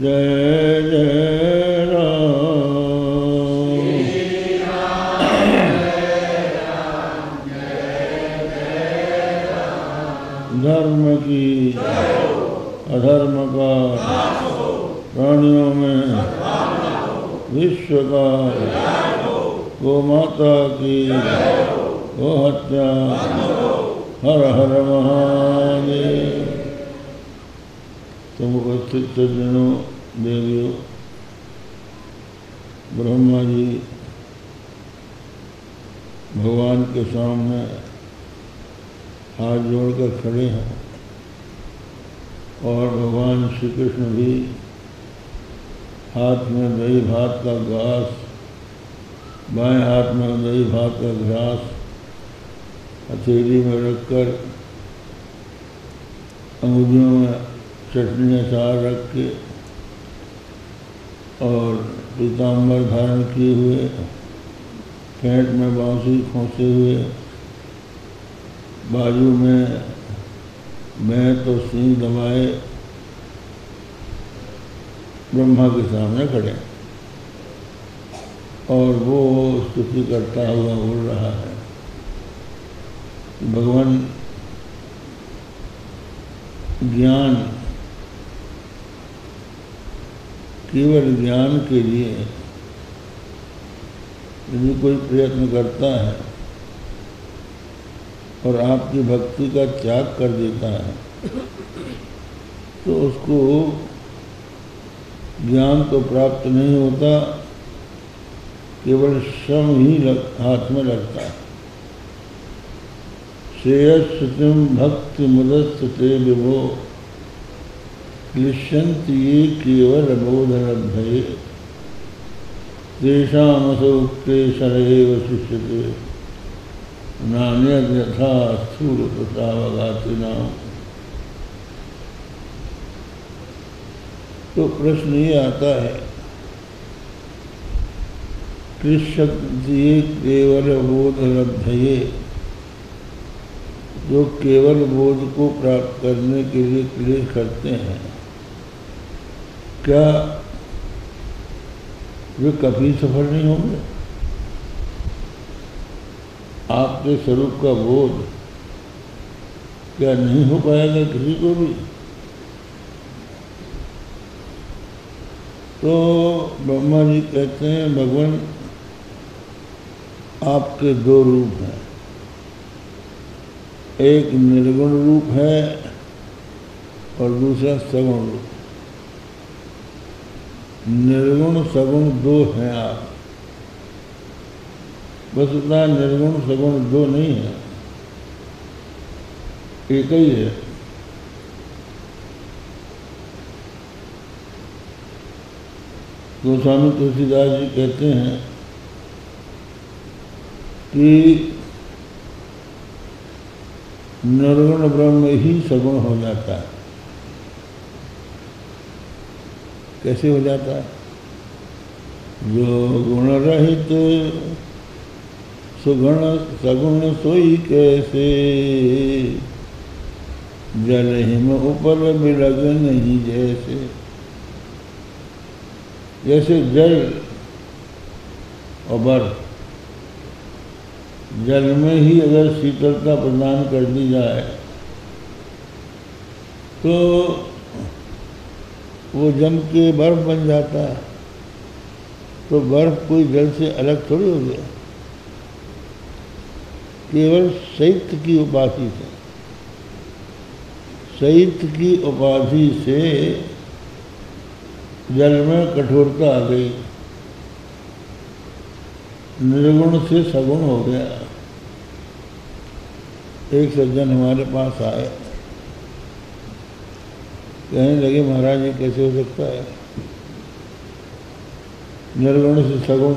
जय जय राम। धर्म की अधर्म का प्राणियों में विश्व का गो माता की गो हत्या हर हर महादेव। तुम उपस्थित सज्जनों, देवियों, ब्रह्मा जी भगवान के सामने हाथ जोड़कर खड़े हैं और भगवान श्री कृष्ण भी हाथ में दही भात का ग्लास, बाएं हाथ में दही भात का ग्लास हथेली में रखकर अंगुलियों में चटनी अचार रख के और पीताम्बर धारण किए हुए, पेट में बांसुरी खोसे हुए, बाजू में मैं तो सींग दबाए ब्रह्मा के सामने खड़े और वो स्तुति करता हुआ बोल रहा है। भगवान ज्ञान, केवल ज्ञान के लिए यदि कोई प्रयत्न करता है और आपकी भक्ति का त्याग कर देता है तो उसको ज्ञान तो प्राप्त नहीं होता, केवल श्रम ही हाथ में लगता है। श्रेयस्थितिम भक्ति मुदस्ते विभो क्लिश्यन्ति ये केवल बोधनभये तेषामसौ क्लेशरेव शिष्यते नान्यद यथा स्थूल प्रसावघातिनां। तो प्रश्न ये आता है, क्लिश्यन्ति केवल बोधलब्धये, जो केवल बोध को प्राप्त करने के लिए क्लेश करते हैं, क्या वे कभी सफल नहीं होंगे? आपके स्वरूप का बोध क्या नहीं हो पाएगा किसी को भी? तो ब्रह्मा जी कहते हैं, भगवान आपके दो रूप हैं, एक निर्गुण रूप है और दूसरा सगुण रूप। निर्गुण सगुण दो हैं आप, बस इतना निर्गुण सगुण दो नहीं है, एक ही है। गोस्वामी तुलसीदास जी कहते हैं कि निर्गुण ब्रह्म ही सगुण हो जाता है। कैसे हो जाता है? जो गुण रहित सुगुण सगुण सोई कैसे, जल हिम ऊपर बिलग नहीं जैसे। जैसे जल और बर्फ, जल में ही अगर शीतलता प्रदान कर दी जाए तो वो जम के बर्फ बन जाता है। तो बर्फ कोई जल से अलग थोड़ी हो गया, केवल शैत्य की उपाधि से, शैत्य की उपाधि से जल में कठोरता आ गई, निर्गुण से सगुण हो गया। एक सज्जन हमारे पास आए, कहने लगे, महाराज ये कैसे हो सकता है? निर्गुण से सगुण।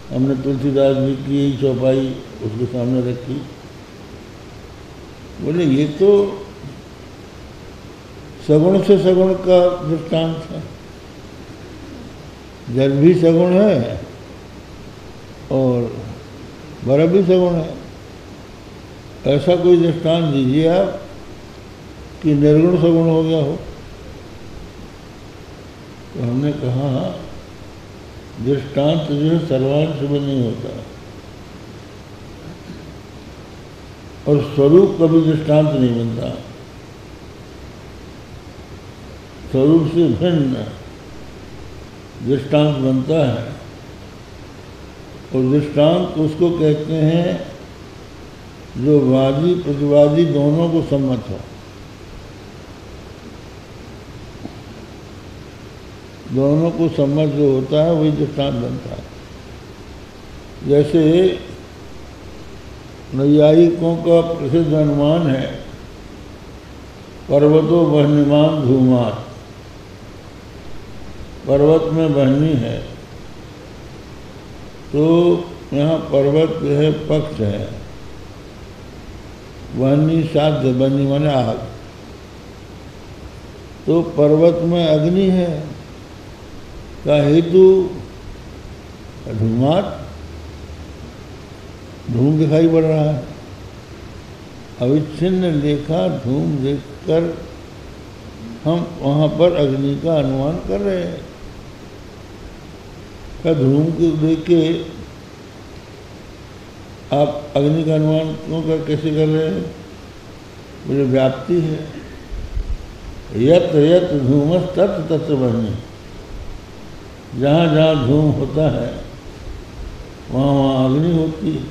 हमने तुलसीदास जी की चौपाई उसके सामने रखी, बोले ये तो सगुण से सगुण का दृष्टांत है। जल भी सगुण है और बर्फ भी सगुण है। ऐसा कोई दृष्टांत दीजिए आप कि निर्गुण सगुण हो गया हो। तो हमने कहा दृष्टांत जो है सर्वांश में नहीं होता, और स्वरूप कभी दृष्टांत नहीं बनता। स्वरूप से भिन्न दृष्टांत बनता है, और दृष्टांत उसको कहते हैं जो वादी प्रतिवादी दोनों को सम्मत हो। दोनों को सम्मत जो होता है वही दृष्टांत बनता है। जैसे नैयायिकों का प्रसिद्ध अनुमान है पर्वतो बहनिमान धूमात, पर्वत में बहनी है, तो यहाँ पर्वत जो है पक्ष है, बहनी साध्य, बहनी माने आग, तो पर्वत में अग्नि है का हेतु धूमात, धूम दिखाई पड़ रहा है। अविच्छिन्न लेखा धूम देखकर हम वहाँ पर अग्नि का अनुमान कर रहे हैं। क्या धूम को देख के आप अग्नि का अनुमान क्यों कैसे कर रहे हैं? मुझे व्याप्ति है, यत यत धूमस तत् तत् बहनी, जहाँ जहाँ धूम होता है वहाँ वहाँ अग्नि होती है।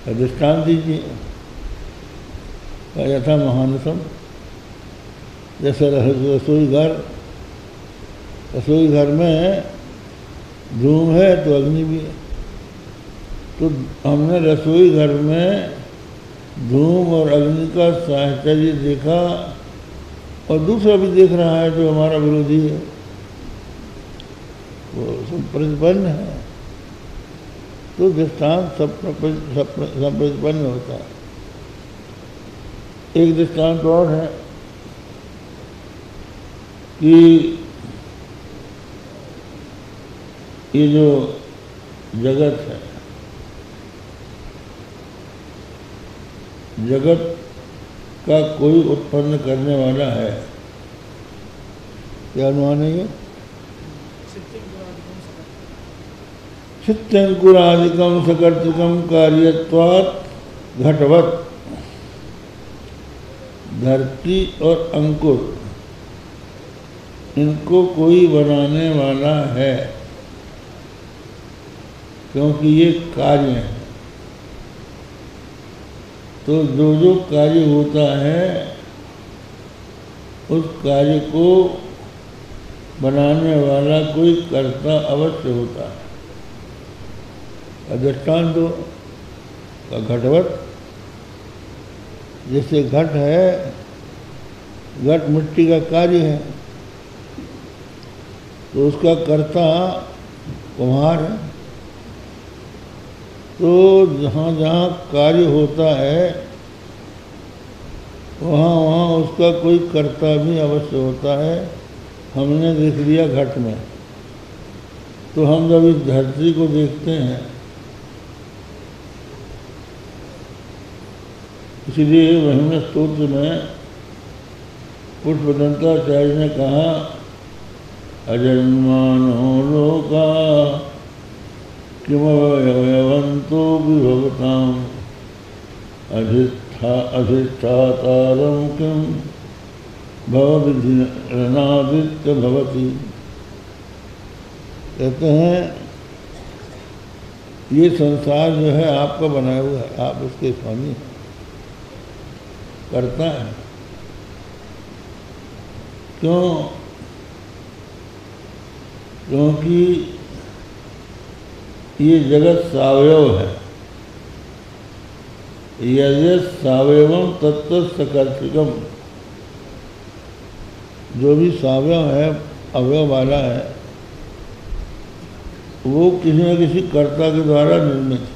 दृष्टांत दीजिए। यथा महानसम, जैसे रसोई घर में धूम है तो अग्नि भी है। तो हमने रसोई घर में धूम और अग्नि का साहचर्य देखा, और दूसरा भी देख रहा है जो हमारा विरोधी है, वो सब प्रतिपन्न है। तो दृष्टांत सब प्रतिपन्न होता है। एक दृष्टांत और है कि ये जो जगत है, जगत का कोई उत्पन्न करने वाला है। क्या अनुमान है ये? चित्तंकुरादिकम सकर्तिकम कार्यत्वात् घटवत्, धरती और अंकुर इनको कोई बनाने वाला है, क्योंकि ये कार्य है। तो जो जो कार्य होता है उस कार्य को बनाने वाला कोई कर्ता अवश्य होता है। दृष्टांत दो का घटवत, जैसे घट है, घट मिट्टी का कार्य है, तो उसका कर्ता कुम्हार है। तो जहाँ जहाँ कार्य होता है वहाँ वहाँ उसका कोई कर्ता भी अवश्य होता है। हमने देख लिया घट में, तो हम जब इस धरती को देखते हैं, इसलिए महिमा स्तोत्र में पुष्पदंताचार्य ने कहा अजन्मानो लोका किमवयवन्तो विभवताम् अधिष्ठातारं किं भवविधिरनादित्य भवति। कहते हैं ये संसार जो है आपका बनाया हुआ है, आप उसके स्वामी हैं, करता है। क्यों? क्योंकि ये जगत सावयव है। यद् सावयवम तत्त सकर्तिकम, जो भी सावयव है, अवयव वाला है, वो किसी न किसी कर्ता के द्वारा निर्मित है।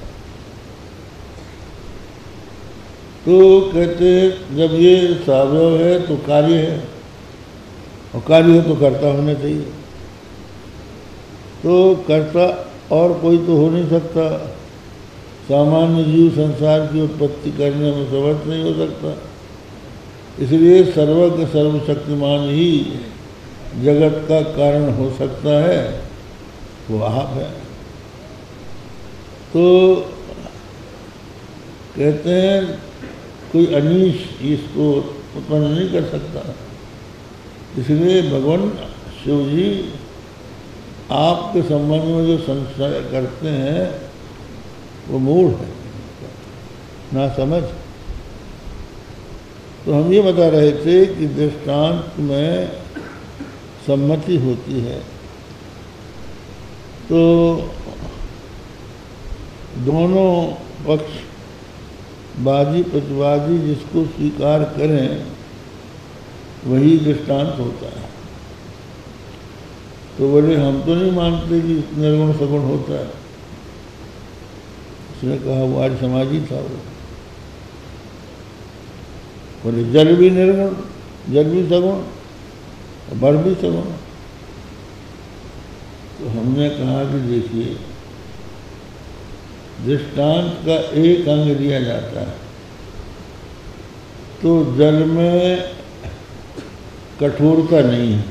तो कहते हैं जब ये सावयव है तो कार्य है, और कार्य है तो कर्ता होना चाहिए। तो कर्ता और कोई तो हो नहीं सकता। सामान्य जीव संसार की उत्पत्ति करने में समर्थ नहीं हो सकता। इसलिए सर्वज्ञ सर्वशक्तिमान ही जगत का कारण हो सकता है वो आप है। तो कहते हैं कोई अनीश इसको उत्पन्न नहीं कर सकता, इसलिए भगवान शिव जी आपके संबंध में जो संशय करते हैं वो मूढ़ है, ना समझ। तो हम ये बता रहे थे कि दृष्टांत में सम्मति होती है, तो दोनों पक्ष वादी प्रतिवादी जिसको स्वीकार करें वही दृष्टांत होता है। तो बोले हम तो नहीं मानते कि निर्गुण सगुण होता है। उसने कहा वो आज समाजी था वो। बोले जल भी निर्गुण, जल भी सगुण, बर भी सगुण। तो हमने कहा कि देखिए दृष्टांत का एक अंग दिया जाता है, तो जल में कठोरता नहीं है,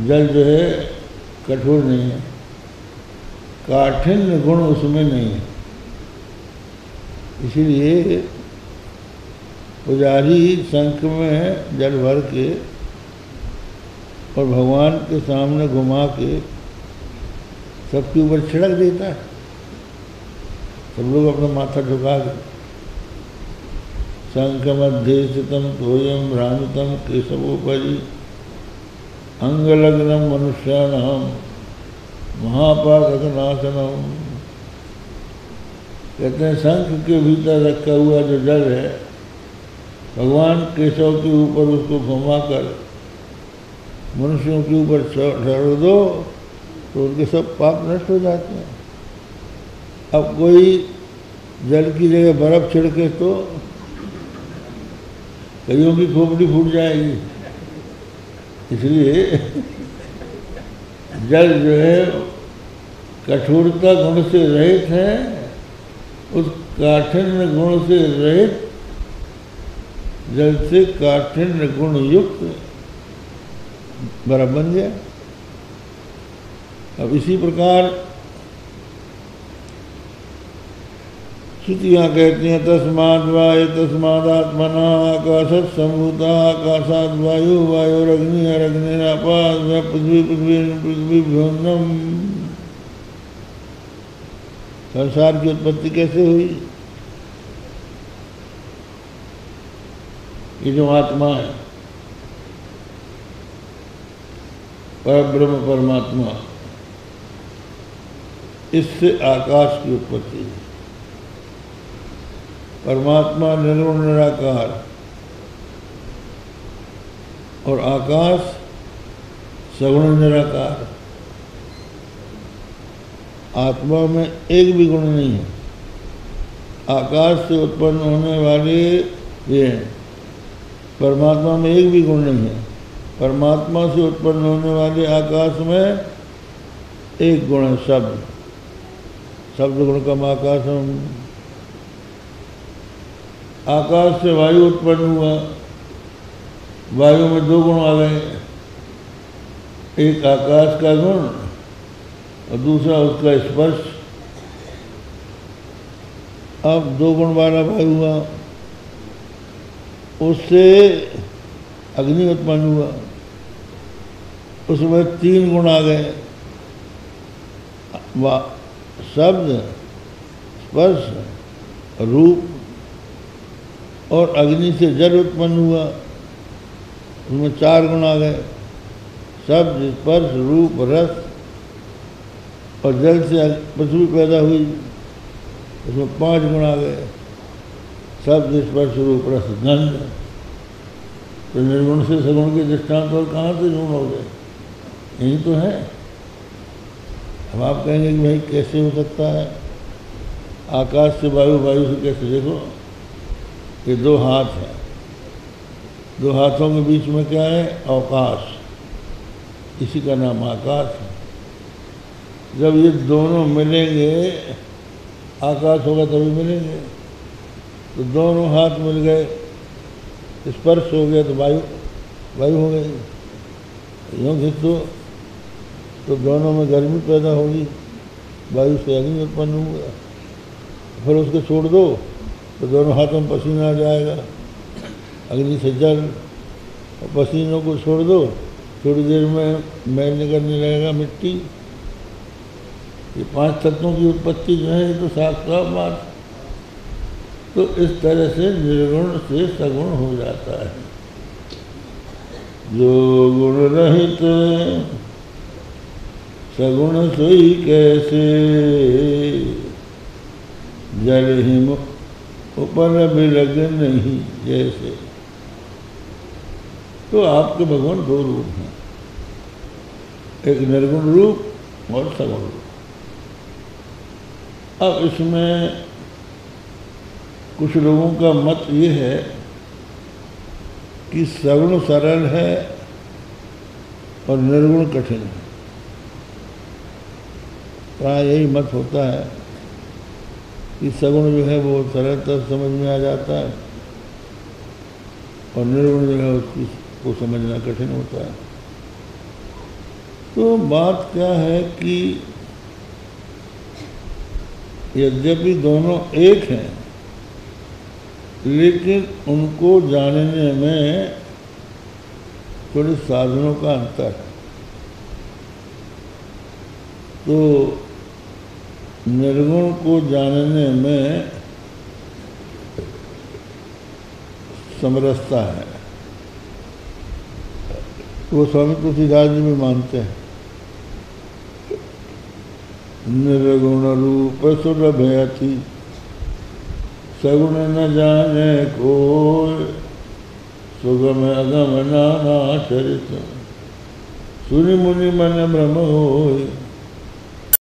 जल जो है कठोर नहीं है, काठिन्य गुण उसमें नहीं है। इसीलिए पुजारी शंख में जल भर के और भगवान के सामने घुमा के सबके ऊपर छिड़क देता है। सब लोग अपना माथा झुका के शंख मध्य स्थितम तोयम भ्रामितम केशवोपरि अंगलग्नम मनुष्याणाम महापातकनाशनम। कहते हैं शंख के भीतर रखा हुआ जो जल है, भगवान केशव के ऊपर उसको घुमाकर मनुष्यों के ऊपर छोड़ दो तो उनके सब पाप नष्ट हो जाते हैं। अब कोई जल की जगह बर्फ छिड़के तो कईयों की खोपड़ी फूट जाएगी। इसलिए जल जो है कठोरता गुण से रहित है, उस काठिन्य गुण से रहित जल से काठिन्य गुण युक्त बर्फ बन गया। अब इसी प्रकार श्रुतियाँ कहती हैं तस्माद् वायु तस्मादात्मना आकाशत् सम्भूता आकाशाद् वायु वायुरग्नि अग्निरापाद पृथ्वी पृथ्वीभ्योन्नम। संसार की उत्पत्ति कैसे हुई? ये जो आत्मा है परब्रह्म परमात्मा, इससे आकाश की उत्पत्ति है। परमात्मा निर्गुण निराकार और आकाश सगुण निराकार। आत्मा में एक भी गुण नहीं है। आकाश से उत्पन्न होने वाले ये हैं, परमात्मा में एक भी गुण नहीं है। परमात्मा से उत्पन्न होने वाले आकाश में एक गुण है, शब्द। शब्द गुण का आकाशम। आकाश से वायु उत्पन्न हुआ, वायु में दो गुण आ गए, एक आकाश का गुण और दूसरा उसका स्पर्श। अब दो गुण वाला वायु हुआ, उससे अग्नि उत्पन्न हुआ, उसमें तीन गुण आ गए, शब्द स्पर्श रूप। और अग्नि से जल उत्पन्न हुआ, उसमें चार गुण आ गए, शब्द स्पर्श रूप रस। और जल से पृथ्वी पैदा हुई, उसमें पांच गुण आ गए, शब्द स्पर्श रूप रस गंध। तो निर्गुण से सगुण के दृष्टांत और कहाँ से गुण हो गए? यही तो है। अब आप कहेंगे कि भाई कैसे हो सकता है? आकाश से वायु, वायु से कैसे? देखो ये दो हाथ हैं, दो हाथों के बीच में क्या है? अवकाश। इसी का नाम आकाश है। जब ये दोनों मिलेंगे, आकाश होगा तभी मिलेंगे। तो दोनों हाथ मिल गए, स्पर्श हो गया तो वायु, वायु हो गई। यूँ खींचो तो दोनों में गर्मी पैदा होगी, वायु से अग्नि उत्पन्न होगा। फिर उसको छोड़ दो तो दोनों हाथों में पसीना आ जाएगा, अग्नि से जल, और पसीनों को छोड़ दो थोड़ी देर में मैल निकलने लगेगा, मिट्टी। ये 5 तत्वों की उत्पत्ति जो है ये तो साफ बात। तो इस तरह से निर्गुण से सगुण हो जाता है। जो गुण रहित सगुण सोई कैसे, जल हिम ऊपर बिलग नहीं जैसे। तो आपके भगवान 2 रूप हैं, एक निर्गुण रूप और सगुण रूप। अब इसमें कुछ लोगों का मत ये है कि सगुण सरल है और निर्गुण कठिन है। प्राय यही मत होता है कि सगुण जो है वो सरलता समझ में आ जाता है और निर्गुण जो है उसको समझना कठिन होता है। तो बात क्या है कि यद्यपि दोनों एक हैं, लेकिन उनको जानने में थोड़े साधनों का अंतर है। तो निर्गुण को जानने में समरसता है, वो स्वामी तुलसीदास जी भी मानते हैं। निर्गुण रूप सुलभ अति, सगुण न जाने कोय, सुगम अगम नाना चरित, सुनि मुनि मन भ्रम होय,